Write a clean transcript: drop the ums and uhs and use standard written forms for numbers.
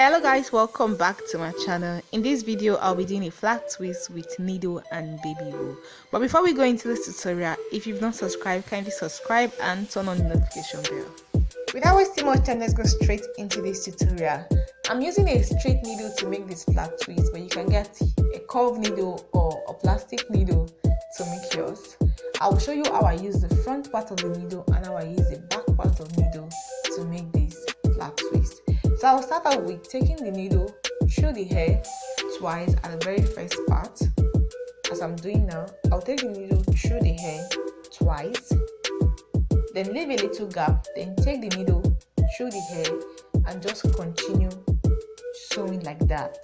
Hello guys, welcome back to my channel. In this video I'll be doing a flat twist with needle and baby wool. But before we go into this tutorial, if you've not subscribed, kindly subscribe and turn on the notification bell. Without wasting much time, let's go straight into this tutorial. I'm using a straight needle to make this flat twist, but you can get a curved needle or a plastic needle to make yours. I will show you how I use the front part of the needle and how I use the back part of the needle to make this flat twist. So I'll start out with taking the needle through the hair twice at the very first part. As I'm doing now, I'll take the needle through the hair twice, then leave a little gap, then take the needle through the hair and just continue sewing like that.